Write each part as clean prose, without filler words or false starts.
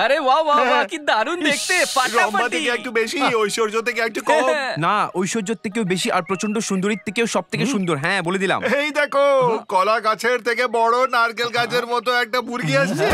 আরে বাহ বাহ বাহ, কি দারুণ দেখতে। রম্বা থেকে একটু বেশি, ঐশ্বর্য থেকে একটু কম। না, ঐশ্বর্যের থেকেও বেশি আর প্রচন্ড সুন্দরীর থেকেও সব থেকে সুন্দর। হ্যাঁ, বলে দিলাম। এই দেখো, কলা গাছের থেকে বড় নারকেল গাছের মতো একটা মুরগি আসছে।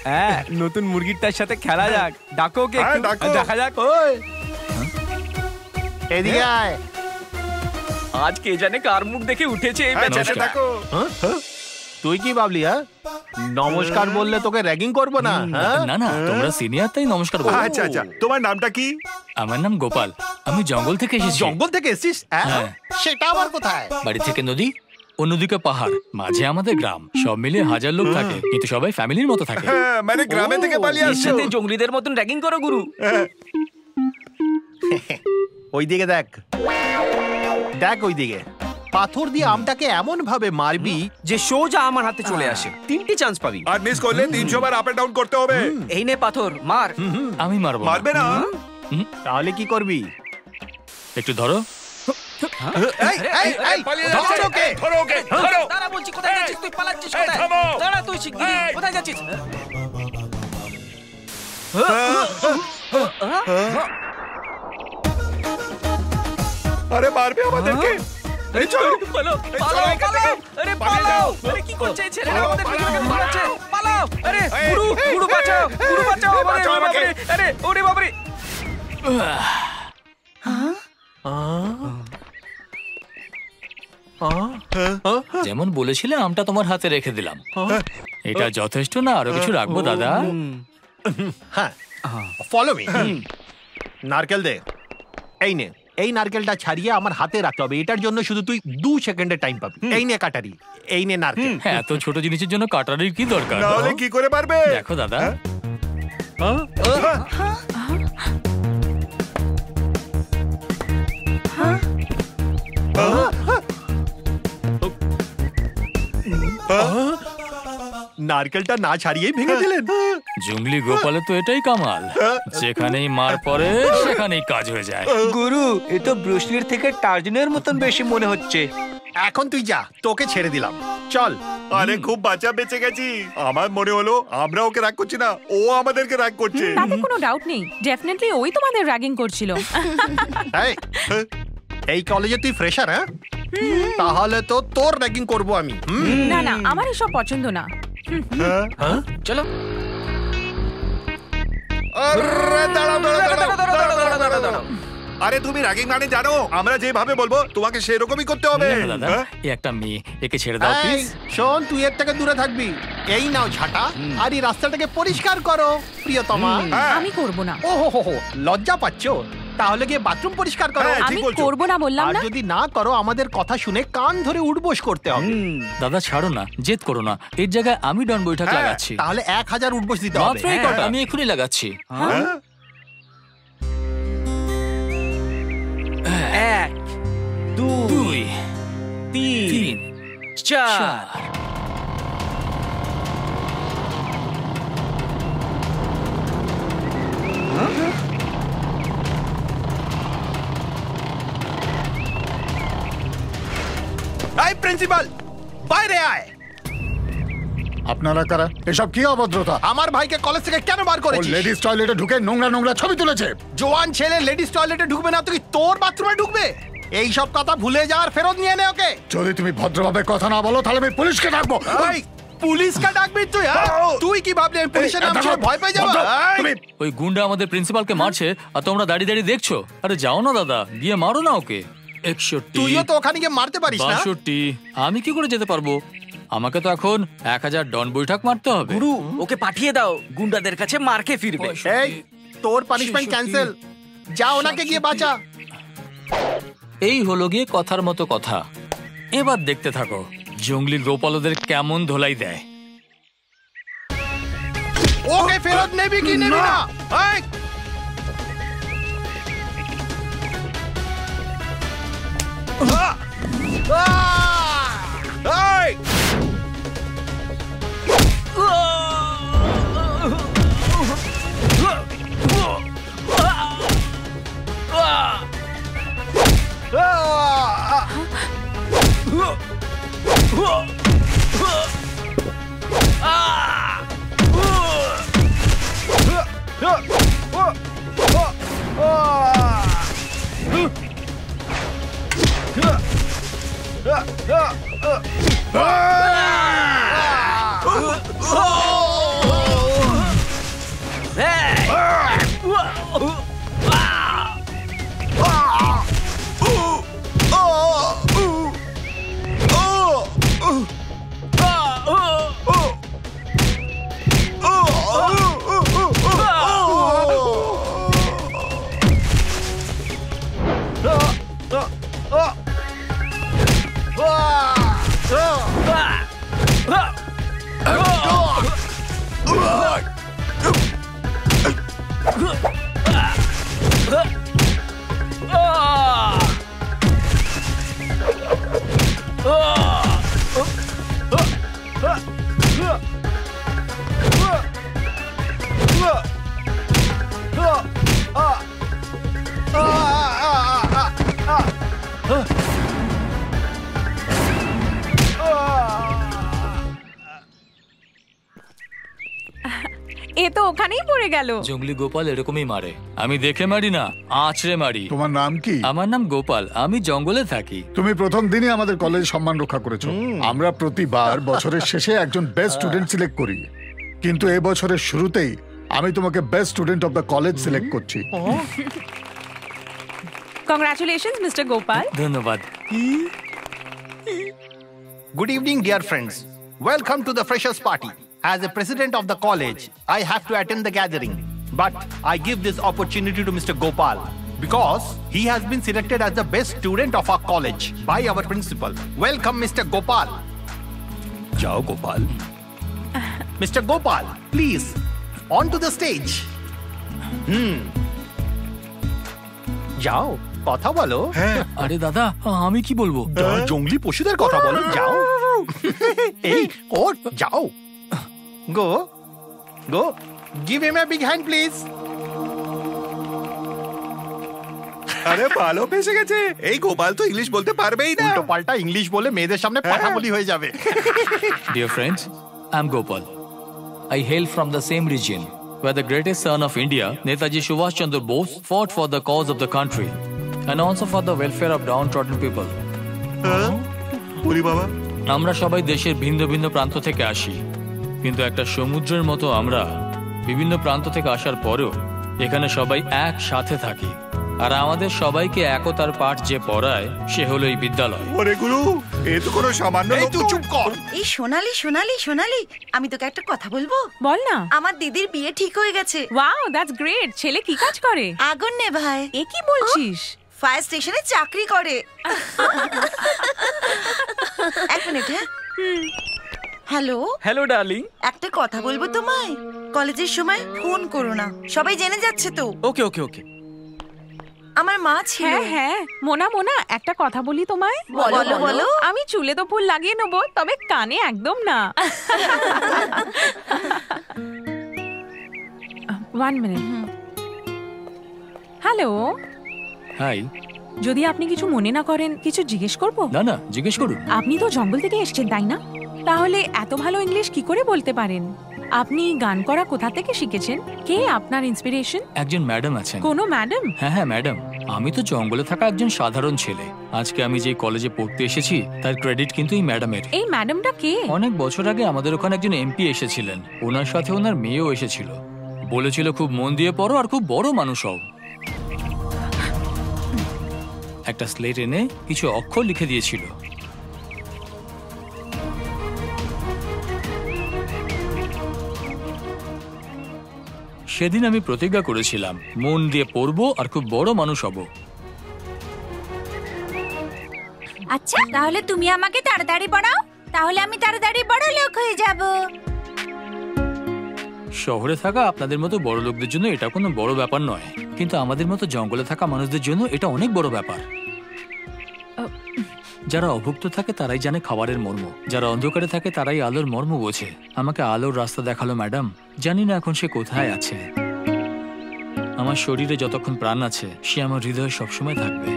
হ্যাঁ, নতুন মুরগিটার সাথে খেলা যাক। ডাকো কে, দেখা যাক। এদিকে আয়। আজ কে জানে কার মুখ দেখে উঠেছে এই বেচারা। দেখো, তুই কি ভাবলি? নমস্কার বললে তোকে র্যাগিং করবো না? না না, তোমরা সিনিয়র তাই নমস্কার বলো। আচ্ছা আচ্ছা, তোমার নামটা কি? আমার নাম গোপাল, আমি জঙ্গল থেকে এসেছি। জঙ্গল থেকে এসেছিস? হ্যাঁ। সেটা আবার কোথায়? বাড়ি থেকে নদী, অন্যদিকে পাহাড়, মাঝে আমাদের গ্রাম। সব মিলিয়ে 1000 লোক থাকে, কিন্তু সবাই ফ্যামিলির মতো থাকে। হ্যাঁ, মানে গ্রামে থেকে পালিয়ে এর আসছো। সাথে জঙ্গলিদের মতন র্যাগিং করো গুরু। ওইদিকে দেখ, দেখ ওইদিকে। পাথর দিয়ে আমটাকে এমন ভাবে মারবি যে সোজা আমার হাতে চলে আসে। 3টি চান্স পাবি। আর মিস করলে 300 বার আপ এন্ড ডাউন করতে হবে। এই নে পাথর, মার। আমি মারবো না। মারবে না? তাহলে কি করবি? একটু ধরো। পালিয়ে যাচ্ছে। ধরো ওকে, ধরো। দাঁড়া বলছি, কোথায় যাচ্ছিস তুই? পালাচ্ছিস কোথায়? থামো। দাঁড়া তুই শিগগিরই, কোথায় যাচ্ছিস? আরে মারবে আমাদেরকে। এই চলো, পালাও, পালাও, পালাও। আরে পালাও। আরে কি করছে এই ছেলেরা? আমাদের পিছনে ঘোরাচ্ছে। পালাও। আরে গুরু, গুরু বাঁচাও, গুরু বাঁচাও। বাঁচাও আমাকে। আরে ওরে বাবারে। যেমন বলেছিলে আমটা তোমার হাতে রেখে দিলাম। এটা যথেষ্ট না, আরো কিছু রাখবো দাদা? হ্যাঁ, ফলো মি। নারকেল দে। এই নে, এই নারকেলটা ছাড়িয়ে আমার হাতে রাখতে হবে। এটার জন্য শুধু তুই 2 সেকেন্ডের টাইম পাবি। এই নে কাটারি, এই নে নারকেল। হ্যাঁ, এত ছোট জিনিসের জন্য কাটারির কি দরকার? নাহলে কি করে পারবে? দেখো দাদা, নারকেলটা না ছাড়িয়েই ভেঙে দিলেন। জঙ্গলি গোপালে তো এটাই কামাল, যেখানেই মার পড়ে সেখানেই কাজ হয়ে যায়। গুরু, এ তো ব্রুসলির থেকে টার্জনের মতন বেশি মনে হচ্ছে। এখন তুই যা, তোকে ছেড়ে দিলাম। চল। আরে খুব বাঁচা বেঁচে গেছি। আমার মনে হলো আমরা ওকে রাগ করছি না, ও আমাদেরকে রাগ করছে। তাতে কোনো ডাউট নেই, ডেফিনেটলি ওই তোমাদের র্যাগিং করছিল। এই কলেজে তুই ফ্রেশার? হ্যাঁ, তাহলে তো তোর র্যাগিং করব আমি। না না, আমার এসব পছন্দ না। চলো। আরে তুমি র্যাগিং মানে জানো? আমরা যেভাবে বলবো তোমাকে সেরকমই করতে হবে। দাদা, এই একটা মেয়ে, একে ছেড়ে দাও প্লিজ। শোন, তুই এর থেকে দূরে থাকবি। এই নাও ঝাঁটা, আর এই রাস্তাটাকে পরিষ্কার করো প্রিয়তমা। আমি করব না। ও হো হো, লজ্জা পাচ্ছো? তাহলে গিয়ে বাথরুম পরিষ্কার করো। আমি করব না বললাম আর না। যদি না করো, আমাদের কথা শুনে কান ধরে উঠবোস করতে হবে। দাদা ছাড়ো না, জেদ করো না। এর জায়গায় আমি ডন বৈঠক লাগাচ্ছি। তাহলে 1000 উঠবোস দিতে হবে। মাত্র এই কটা, আমি এখনই লাগাচ্ছি। 1 2 3 4 এই প্রিন্সিপাল, বাইরে আয়। আপনারা কারা? এসব কি অভদ্রতা? আমার ভাইকে কলেজ থেকে কেন বার ও করেছিস? লেডিস টয়লেটে ঢুকে নোংরা নোংরা ছবি তুলেছে। জোয়ান ছেলে লেডিস টয়লেটে ঢুকবে না, তুই তোর বাথরুমে ঢুকবে? এই সব কথা ভুলে যা আর ফেরত নিয়ে নে ওকে। যদি তুমি ভদ্রভাবে কথা না বলো তাহলে আমি পুলিশকে ডাকবো। এই, পুলিশকে ডাকবি তুই? তুই কি ভাবলি আমি পুলিশের নাম শুনে ভয় পেয়ে যাবো? ওই গুন্ডা আমাদের প্রিন্সিপালকে মারছে আর তোমরা দাঁড়িয়ে দাঁড়িয়ে দেখছো। আরে যাও না দাদা, গিয়ে মারো না ওকে। 61, তুইও তো ওখানে গিয়ে মারতে পারিস না। 62, আমি কি করে যেতে পারবো? আমাকে তো এখন 1000 ডন বৈঠক মারতে হবে। গুরু, ওকে পাঠিয়ে দাও, গুন্ডাদের কাছে মার খেয়ে ফিরবে। এই, তোর পানিশমেন্ট ক্যান্সেল। যা, ওনাকে গিয়ে বাঁচা। এই হলো গিয়ে কথার মতো কথা। এবার দেখতে থাকো জঙ্গলি গোপালদের কেমন ধোলাই দেয়। ওকে ফেরত নেবি কি নেবি না? এই, এ তো ওখানেই পড়ে গেল। জঙ্গলি গোপাল এরকমই মারে। আমি দেখে মারি না, আঁচড়ে মারি। তোমার নাম কি? আমার নাম গোপাল, আমি জঙ্গলে থাকি। তুমি প্রথম দিনই আমাদের কলেজে সম্মান রক্ষা করেছো। আমরা প্রতিবার বছরের শেষে একজন বেস্ট স্টুডেন্ট সিলেক্ট করি, কিন্তু এই বছরের শুরুতেই আমি তোমাকে best student of the college select করছি। Congratulations mister Gopal. ধন্যবাদ। Good evening, dear friends. Welcome to the freshers party. As a president of the college, I have to attend the gathering. But I give this opportunity to Mr. Gopal because he has been selected as the best student of our college by our principal. Welcome, Mr. Gopal. Jao, Gopal. Mr. Gopal, please, onto the stage. যাও, কথা বলো। আরে দাদা, আমি কি বলবো? জঙ্গলি পশুদের কথা বলো, যাও। এই ওর যাও। Go go, give him a big hand please. আরে ভালো ফেসে গেছে, এই গোপাল তো ইংলিশ বলতে পারবেই না। উল্টো পাল্টা ইংলিশ বলে মেয়েদের সামনে পাঠাবলি হয়ে যাবে। Dear friends, I'm Gopal. I hail from the same region where the greatest son of India, Netaji Subhash Chandra Bose, fought for the cause of the country and also for the welfare of downtrodden people. ওরে বাবা, আমরা সবাই দেশের ভিন্ন ভিন্ন প্রান্ত থেকে আসি, কিন্তু একটা সমুদ্রের মতো আমরা বিভিন্ন প্রান্ত থেকে আসার পরেও এখানে সবাই একসাথে থাকি। আর আমাদের সবাইকে একতার পাঠ যে পড়ায় সে হলো এই বিদ্যালয়। ওরে গুরু, এ তো কোনো সামান্য লোক। তুই চুপ কর। এই সোনালি সোনালি সোনালি, আমি তোকে একটা কথা বলবো। বল না। আমার দিদির বিয়ে ঠিক হয়ে গেছে। Wow, that's great. ছেলে কি কাজ করে? আগুন নেভায়। এ কি বলছিস? ফায়ার স্টেশনে চাকরি করে। এক মিনিট। হ্যাঁ, হ্যালো হ্যালো ডার্লিং। একটা কথা বলবো তোমায়। কলেজের সময় ফোন করো না, সবাই জেনে যাচ্ছে তো। ওকে ওকে ওকে। আমার মা ছিল। হ্যাঁ হ্যাঁ, মোনা মোনা, একটা কথা বলি তোমায়। বলো বলো। আমি চুলে তো ফুল লাগিয়ে নেবো, তবে কানে একদম না। 1 মিনিট। হ্যালো। হাই। যদি আপনি কিছু মনে না করেন, কিছু জিজ্ঞেস করবো? না না, জিজ্ঞেস করুন। আপনি তো জঙ্গল থেকে এসেছেন, তাই না? তাহলে এত ভালো ইংলিশ কি করে বলতে পারেন? আপনি গান করা কোথা থেকে শিখেছেন? কে আপনার ইন্সপিরেশন? একজন ম্যাডাম আছেন। কোনো ম্যাডাম? হ্যাঁ হ্যাঁ ম্যাডাম, আমি তো জঙ্গলে থাকা একজন সাধারণ ছেলে। আজকে আমি যে কলেজে পড়তে এসেছি তার ক্রেডিট কিন্তু এই ম্যাডামের। এই ম্যাডামটা কে? অনেক বছর আগে আমাদের ওখানে একজন এমপি এসেছিলেন, ওনার সাথে ওনার মেয়েও এসেছিল। বলেছিল খুব মন দিয়ে পড়ো আর খুব বড় মানুষ হও। একটা স্লেট এনে কিছু অক্ষর লিখে দিয়েছিল। সেদিন আমি প্রতিজ্ঞা করেছিলাম মন দিয়ে পড়বো আর খুব বড় মানুষ হব। আচ্ছা, তাহলে তুমি আমাকে তাড়াতাড়ি পড়াও, তাহলে আমি তাড়াতাড়ি বড় লোক হয়ে যাব। শহরে থাকা আপনাদের মতো বড় লোকদের জন্য এটা কোনো বড় ব্যাপার নয়, কিন্তু আমাদের মতো জঙ্গলে থাকা মানুষদের জন্য এটা অনেক বড় ব্যাপার। যারা অভুক্ত থাকে তারাই জানে খাবারের মর্ম, যারা অন্ধকারে থাকে তারাই আলোর মর্ম বোঝে। আমাকে আলোর রাস্তা দেখালো ম্যাডাম। জানি না এখন সে কোথায় আছে। আমার শরীরে যতক্ষণ প্রাণ আছে সে আমার হৃদয়ে সবসময় থাকবে।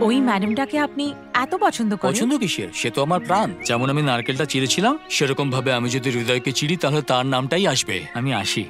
ওই ম্যাডামটাকে আপনি এত পছন্দ করেন? পছন্দ কিসের, সে তো আমার প্রাণ। যেমন আমি নারকেলটা চিড়েছিলাম, সেরকম ভাবে আমি যদি হৃদয়কে চিড়ি তাহলে তার নামটাই আসবে। আমি আসি।